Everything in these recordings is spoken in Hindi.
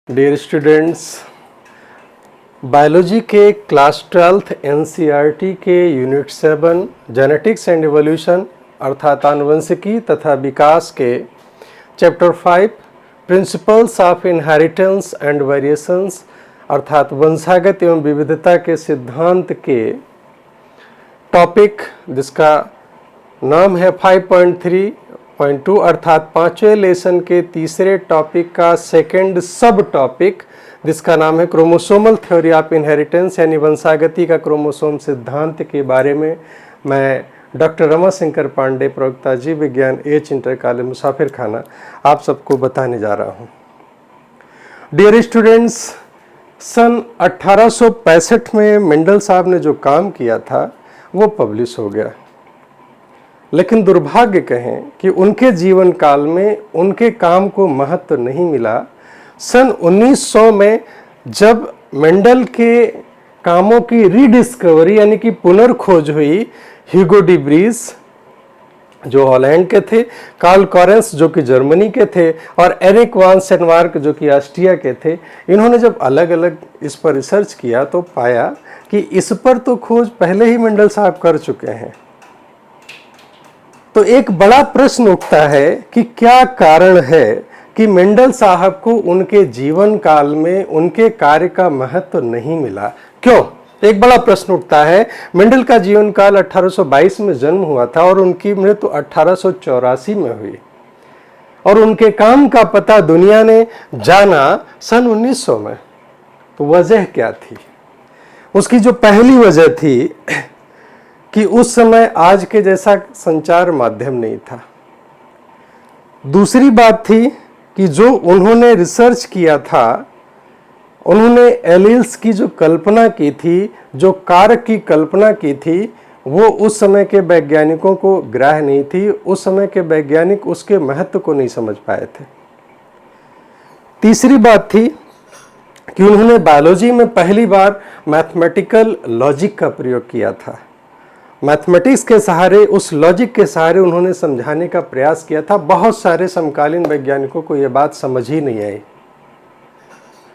डियर स्टूडेंट्स, बायोलॉजी के क्लास 12th एनसीईआरटी के यूनिट 7 जेनेटिक्स एंड एवोल्यूशन अर्थात आनुवंशिकी तथा विकास के chapter 5 principles of inheritance and variations अर्थात वंशागत एवं विविधता के सिद्धांत के टॉपिक जिसका नाम है 5.3.2 अर्थात पांचवें लेसन के तीसरे टॉपिक का सेकंड सब टॉपिक जिसका नाम है क्रोमोसोमल थ्योरी ऑफ इनहेरिटेंस यानी वंशागति का क्रोमोसोम सिद्धांत के बारे में मैं डॉक्टर रमाशंकर पांडे, प्रवक्ता जीव विज्ञान एच इंटर कॉलेज मुसाफिर खाना आप सबको बताने जा रहा हूं। डियर स्टूडेंट्स, सन 1865 में मेंडल साहब ने जो काम किया था वो पब्लिश हो गया, लेकिन दुर्भाग्य कहें कि उनके जीवन काल में उनके काम को महत्व नहीं मिला। सन 1900 में जब मेंडल के कामों की रीडिस्कवरी यानी कि पुनर्खोज हुई, ह्यूगो डी ब्रीस जो हॉलैंड के थे, कार्ल कॉरेंस जो कि जर्मनी के थे और एरिक वान सेनवार्क जो कि ऑस्ट्रिया के थे, इन्होंने जब अलग अलग इस पर रिसर्च किया तो पाया कि इस पर तो खोज पहले ही मेंडल साहब कर चुके हैं। तो एक बड़ा प्रश्न उठता है कि क्या कारण है कि मेंडल साहब को उनके जीवन काल में उनके कार्य का महत्व नहीं मिला, क्यों? एक बड़ा प्रश्न उठता है। मेंडल का जीवन काल 1822 में जन्म हुआ था और उनकी मृत्यु 1884 में हुई और उनके काम का पता दुनिया ने जाना सन 1900 में। तो वजह क्या थी? उसकी जो पहली वजह थी कि उस समय आज के जैसा संचार माध्यम नहीं था। दूसरी बात थी कि जो उन्होंने रिसर्च किया था, उन्होंने एलील्स की जो कल्पना की थी, जो कारक की कल्पना की थी, वो उस समय के वैज्ञानिकों को ग्राह्य नहीं थी। उस समय के वैज्ञानिक उसके महत्व को नहीं समझ पाए थे। तीसरी बात थी कि उन्होंने बायोलॉजी में पहली बार मैथमेटिकल लॉजिक का प्रयोग किया था। मैथमेटिक्स के सहारे, उस लॉजिक के सहारे उन्होंने समझाने का प्रयास किया था। बहुत सारे समकालीन वैज्ञानिकों को यह बात समझ ही नहीं आई।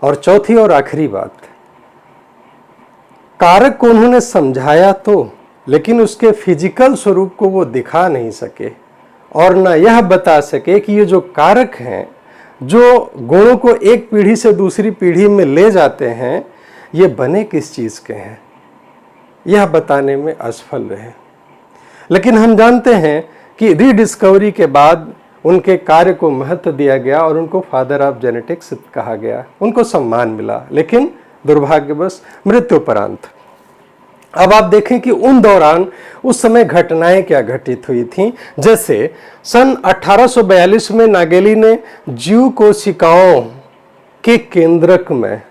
और चौथी और आखिरी बात, कारक को उन्होंने समझाया तो, लेकिन उसके फिजिकल स्वरूप को वो दिखा नहीं सके और न यह बता सके कि ये जो कारक हैं, जो गुणों को एक पीढ़ी से दूसरी पीढ़ी में ले जाते हैं, ये बने किस चीज के हैं, यह बताने में असफल रहे। लेकिन हम जानते हैं कि रीडिस्कवरी के बाद उनके कार्य को महत्व दिया गया और उनको फादर ऑफ जेनेटिक्स कहा गया, उनको सम्मान मिला, लेकिन दुर्भाग्यवश मृत्युपरांत। अब आप देखें कि उन दौरान उस समय घटनाएं क्या घटित हुई थीं। जैसे सन 1842 में नागेली ने जीव कोशिकाओं के केंद्रक में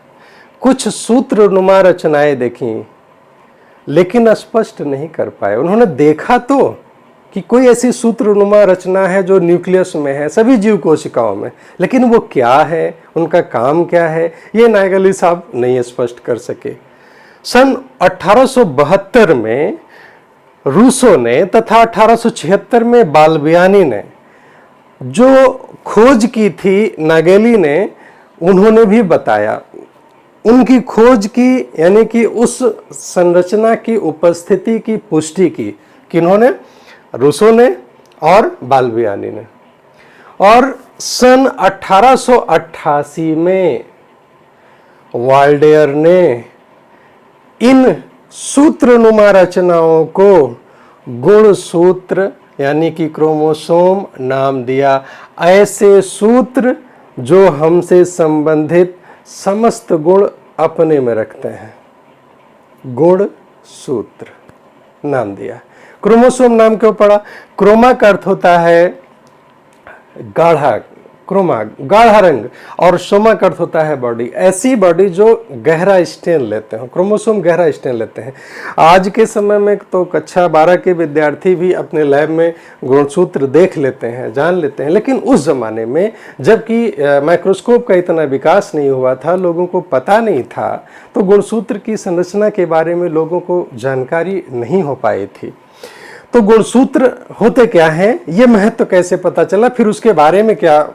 कुछ सूत्रनुमा रचनाएं देखी, लेकिन स्पष्ट नहीं कर पाए। उन्होंने देखा तो कि कोई ऐसी सूत्रनुमा रचना है जो न्यूक्लियस में है सभी जीव कोशिकाओं में, लेकिन वो क्या है, उनका काम क्या है, ये नागेली साहब नहीं स्पष्ट कर सके। सन 1872 में रूसो ने तथा 1876 में बाल्बियानी ने जो खोज की थी, नागेली ने, उन्होंने भी बताया। उनकी खोज की यानी कि उस संरचना की उपस्थिति की पुष्टि की किन्होंने? रूसो ने और बाल्बियानी ने। और सन 1888 में वाल्डेयर ने इन सूत्रनुमा रचनाओं को गुणसूत्र यानी कि क्रोमोसोम नाम दिया। ऐसे सूत्र जो हमसे संबंधित समस्त गुण अपने में रखते हैं, गुण सूत्र नाम दिया। क्रोमोसोम नाम क्यों पड़ा? क्रोमा का अर्थ होता है गाढ़ा, क्रोमा गाढ़ा रंग, और सोमा का अर्थ होता है बॉडी, ऐसी बॉडी जो गहरा स्टेन लेते हैं। क्रोमोसोम गहरा स्टेन लेते हैं। आज के समय में तो कक्षा 12 के विद्यार्थी भी अपने लैब में गुणसूत्र देख लेते हैं, जान लेते हैं, लेकिन उस जमाने में जबकि माइक्रोस्कोप का इतना विकास नहीं हुआ था, लोगों को पता नहीं था, तो गुणसूत्र की संरचना के बारे में लोगों को जानकारी नहीं हो पाई थी। तो गुणसूत्र होते क्या हैं, ये महत्व कैसे पता चला, फिर उसके बारे में क्या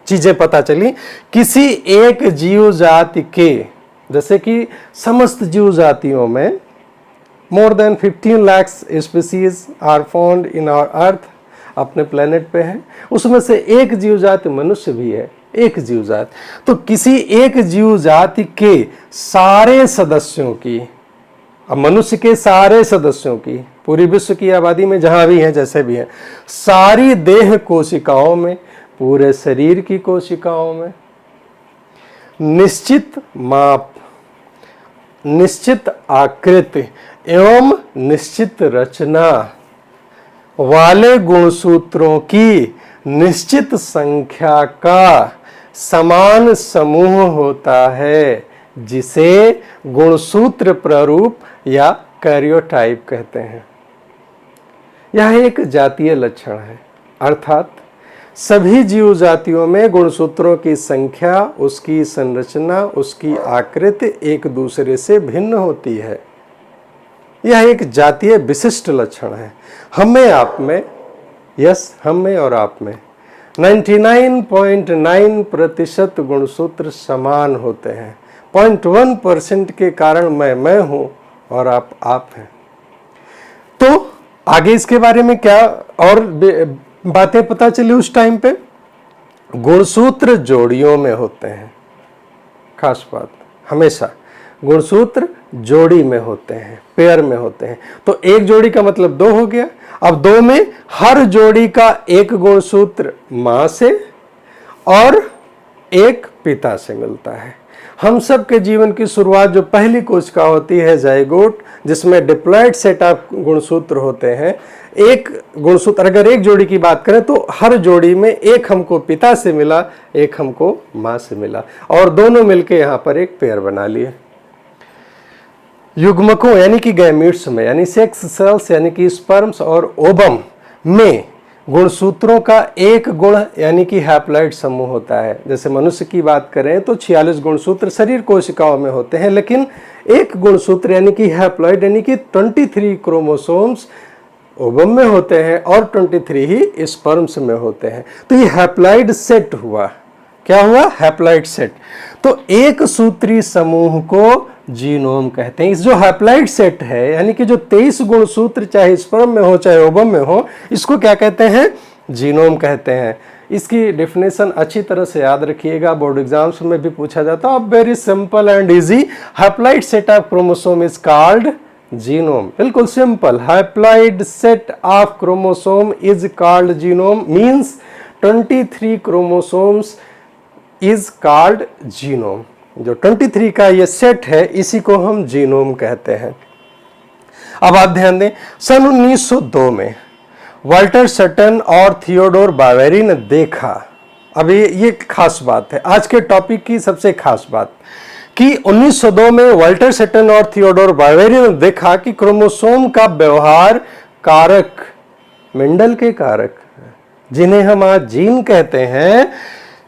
चीजें पता चली। किसी एक जीव जाति के, जैसे कि समस्त जीव जातियों में more than 15 lakhs species are found in our earth, अपने प्लेनेट पे है, उसमें से एक जीव जाति मनुष्य भी है, एक जीव जाति। तो किसी एक जीव जाति के सारे सदस्यों की, अब मनुष्य के सारे सदस्यों की, पूरी विश्व की आबादी में जहां भी हैं, जैसे भी हैं, सारी देह कोशिकाओं में, पूरे शरीर की कोशिकाओं में निश्चित माप, निश्चित आकृति एवं निश्चित रचना वाले गुणसूत्रों की निश्चित संख्या का समान समूह होता है, जिसे गुणसूत्र प्ररूप या कैरियोटाइप कहते हैं। यह एक जातीय लक्षण है, अर्थात सभी जीव जातियों में गुणसूत्रों की संख्या, उसकी संरचना, उसकी आकृति एक दूसरे से भिन्न होती है। यह एक जातीय विशिष्ट लक्षण है। हमें आप में, यस, हमें और आप में 99.9% गुणसूत्र समान होते हैं। 0.1% के कारण मैं हूं और आप हैं। तो आगे इसके बारे में क्या और बातें पता चली उस टाइम पे? गुणसूत्र जोड़ियों में होते हैं, खास बात, हमेशा गुणसूत्र जोड़ी में होते हैं, पेयर में होते हैं। तो एक जोड़ी का मतलब दो हो गया। अब दो में हर जोड़ी का एक गुणसूत्र मां से और एक पिता से मिलता है। हम सब के जीवन की शुरुआत जो पहली कोशिका होती है जाइगोट, जिसमें डिप्लॉयड सेट ऑफ गुणसूत्र होते हैं। एक गुणसूत्र, अगर एक जोड़ी की बात करें तो हर जोड़ी में एक हमको पिता से मिला, एक हमको मां से मिला, और दोनों मिलके यहाँ पर एक पेयर बना लिए। युग्मकों यानी कि गैमीट्स में, यानी सेक्स सेल्स यानी कि स्पर्म्स और ओवम में गुणसूत्रों का एक गुण यानी कि हैप्लॉइड समूह होता है। जैसे मनुष्य की बात करें तो 46 गुणसूत्र शरीर कोशिकाओं में होते हैं, लेकिन एक गुणसूत्र यानी कि हैप्लॉइड यानी कि 23 क्रोमोसोम्स ओवम में होते हैं और 23 ही स्पर्म्स में होते हैं। तो ये हैप्लॉइड सेट हुआ। क्या हुआ? Haploid set. तो एक सूत्री समूह को जीनोम कहते हैं। इस जो हैप्लॉइड सेट है, यानी कि जो 23 गुणसूत्र चाहे स्पर्म में हो चाहे ओवम में हो, इसको क्या कहते हैं? जीनोम कहते हैं। इसकी डेफिनेशन अच्छी तरह से याद रखिएगा, बोर्ड एग्जाम्स में भी पूछा जाता है। Very simple and easy, haploid set of chromosome is called genome. बिल्कुल simple, haploid set of chromosome is called genome, means 23 chromosomes is called genome. जो 23 का ये सेट है, इसी को हम जीनोम कहते हैं। अब आप ध्यान दें, सन 1902 में वाल्टर सटन और थियोडोर बावेरी ने देखा, अब ये खास बात है, आज के टॉपिक की सबसे खास बात, कि 1902 में वाल्टर सटन और थियोडोर बावेरी ने देखा कि क्रोमोसोम का व्यवहार कारक, मेंडल के कारक, जिन्हें हम आज जीन कहते हैं,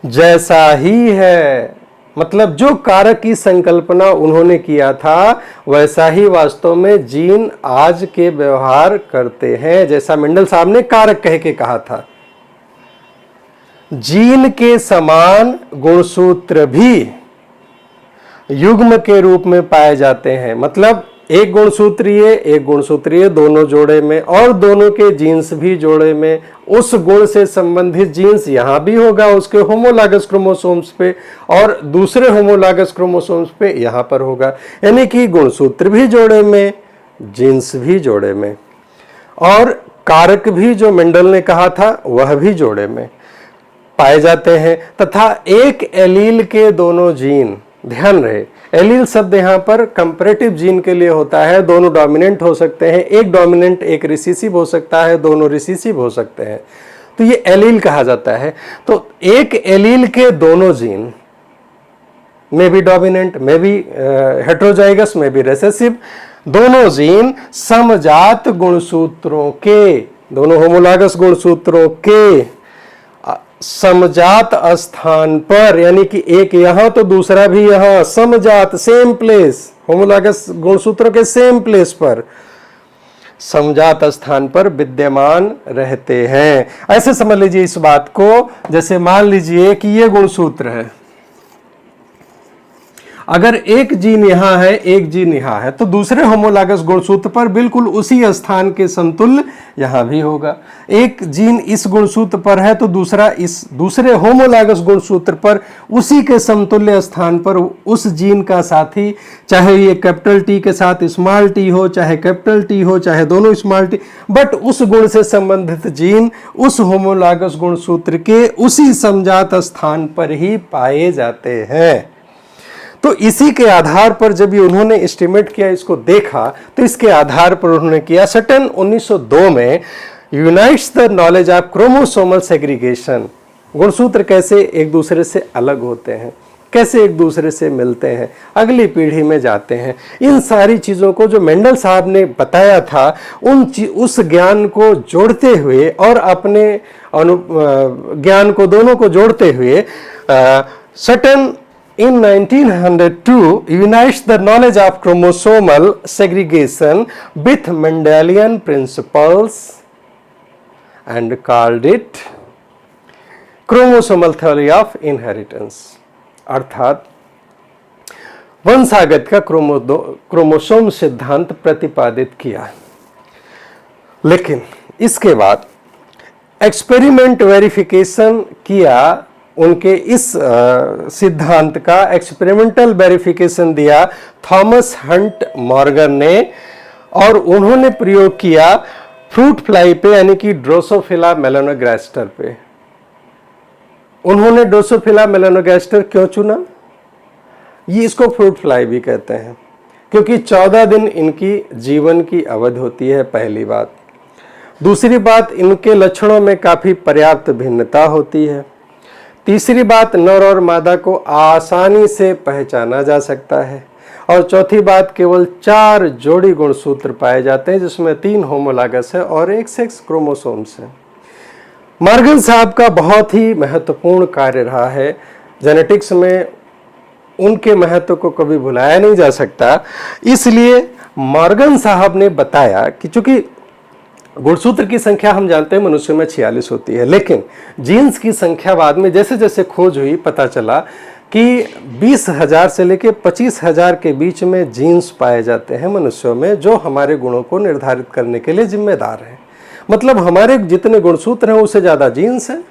जैसा ही है। मतलब जो कारक की संकल्पना उन्होंने किया था, वैसा ही वास्तव में जीन आज के व्यवहार करते हैं, जैसा मेंडल साहब ने कारक कह के कहा था। जीन के समान गुणसूत्र भी युग्म के रूप में पाए जाते हैं। मतलब एक गुणसूत्रीय दोनों जोड़े में, और दोनों के जीन्स भी जोड़े में। उस गुण से संबंधित जीन्स यहां भी होगा उसके होमोलॉगस क्रोमोसोम्स पे, और दूसरे होमोलॉगस क्रोमोसोम्स पे यहां पर होगा। यानी कि गुणसूत्र भी जोड़े में, जीन्स भी जोड़े में, और कारक भी जो मेंडल ने कहा था वह भी जोड़े में पाए जाते हैं। तथा एक एलील के दोनों जीन, ध्यान रहे, एलील शब्द यहाँ पर कंपैरेटिव जीन के लिए होता है। दोनों डोमिनेंट हो सकते हैं, एक डोमिनेंट एक रिसेसिव हो सकता है, दोनों रिसेसिव हो सकते हैं, तो ये एलील कहा जाता है। तो एक एलील के दोनों जीन में भी डोमिनेंट, में भी हेटेरोजाइगस, में भी रिसेसिव, दोनों जीन समजात गुणसूत्रों के, दोनों होमोलॉगस गुणसूत्रों के समजात स्थान पर, यानी कि एक यहां तो दूसरा भी यहां, समजात, सेम प्लेस, होमोलॉगस गुणसूत्रों के सेम प्लेस पर समजात स्थान पर विद्यमान रहते हैं। ऐसे समझ लीजिए इस बात को, जैसे मान लीजिए कि ये गुणसूत्र है, अगर एक जीन यहां है एक जीन यहां है तो दूसरे होमोलॉगस गुणसूत्र पर बिल्कुल उसी स्थान के समतुल्य यहां भी होगा। एक जीन इस गुणसूत्र पर है तो दूसरा इस दूसरे होमोलॉगस गुणसूत्र पर उसी के समतुल्य स्थान पर उस जीन का साथी, चाहे ये कैपिटल टी के साथ स्मॉल टी हो, चाहे कैपिटल टी हो, चाहे दोनों स्मॉल टी, बट उस गुण से संबंधित जीन उस होमोलॉगस गुणसूत्र के उसी समजात स्थान पर ही पाए जाते हैं। तो इसी के आधार पर जब ये उन्होंने एस्टिमेट किया, इसको देखा, तो इसके आधार पर उन्होंने किया। सटन 1902 में unites the knowledge of chromosomal segregation, गुणसूत्र कैसे एक दूसरे से अलग होते हैं, कैसे एक दूसरे से मिलते हैं, अगली पीढ़ी में जाते हैं, इन सारी चीज़ों को जो मेंडल साहब ने बताया था उस ज्ञान को जोड़ते हुए और अपने ज्ञान को दोनों को जोड़ते हुए Sutton in 1902 unites the knowledge of chromosomal segregation with Mendelian principles and called it chromosomal theory of inheritance। अर्थात वंशागत का क्रोमोसोम सिद्धांत प्रतिपादित किया। लेकिन इसके बाद एक्सपेरिमेंट वेरिफिकेशन किया, उनके इस सिद्धांत का एक्सपेरिमेंटल वेरिफिकेशन दिया थॉमस हंट मॉर्गन ने, और उन्होंने प्रयोग किया फ्रूट फ्लाई पे, यानी कि ड्रोसोफिला मेलानोगास्टर पे। उन्होंने ड्रोसोफिला मेलानोगास्टर क्यों चुना? ये इसको फ्रूट फ्लाई भी कहते हैं क्योंकि 14 दिन इनकी जीवन की अवधि होती है, पहली बात। दूसरी बात, इनके लक्षणों में काफी पर्याप्त भिन्नता होती है। तीसरी बात, नर और मादा को आसानी से पहचाना जा सकता है। और चौथी बात, केवल 4 जोड़ी गुणसूत्र पाए जाते हैं जिसमें 3 होमोलॉगस है और 1 सेक्स क्रोमोसोम्स है। मॉर्गन साहब का बहुत ही महत्वपूर्ण कार्य रहा है जेनेटिक्स में, उनके महत्व को कभी भुलाया नहीं जा सकता। इसलिए मॉर्गन साहब ने बताया कि चूंकि गुणसूत्र की संख्या हम जानते हैं मनुष्य में 46 होती है, लेकिन जीन्स की संख्या बाद में जैसे जैसे खोज हुई पता चला कि 20,000 से लेकर 25,000 के बीच में जीन्स पाए जाते हैं मनुष्यों में, जो हमारे गुणों को निर्धारित करने के लिए जिम्मेदार हैं। मतलब हमारे जितने गुणसूत्र हैं उससे ज़्यादा जीन्स हैं।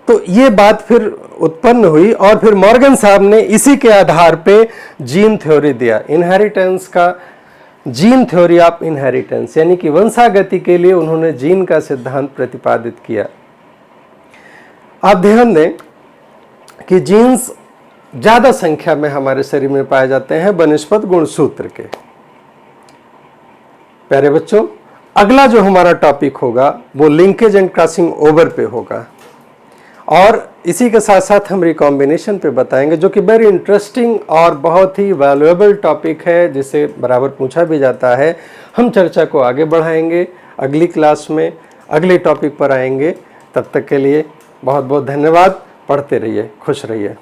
तो ये बात फिर उत्पन्न हुई और फिर मॉर्गन साहब ने इसी के आधार पे जीन थ्योरी दिया, इनहेरिटेंस का, जीन थ्योरी ऑफ इनहेरिटेंस, यानी कि वंशागति के लिए उन्होंने जीन का सिद्धांत प्रतिपादित किया। आप ध्यान दें कि जीन्स ज्यादा संख्या में हमारे शरीर में पाए जाते हैं बनिस्पत गुणसूत्र के। प्यारे बच्चों, अगला जो हमारा टॉपिक होगा वो लिंकेज एंड क्रॉसिंग ओवर पे होगा, और इसी के साथ साथ हम रिकॉम्बिनेशन पे बताएंगे, जो कि वेरी इंटरेस्टिंग और बहुत ही वैल्यूएबल टॉपिक है, जिसे बराबर पूछा भी जाता है। हम चर्चा को आगे बढ़ाएंगे, अगली क्लास में अगले टॉपिक पर आएंगे। तब तक के लिए बहुत बहुत धन्यवाद। पढ़ते रहिए, खुश रहिए।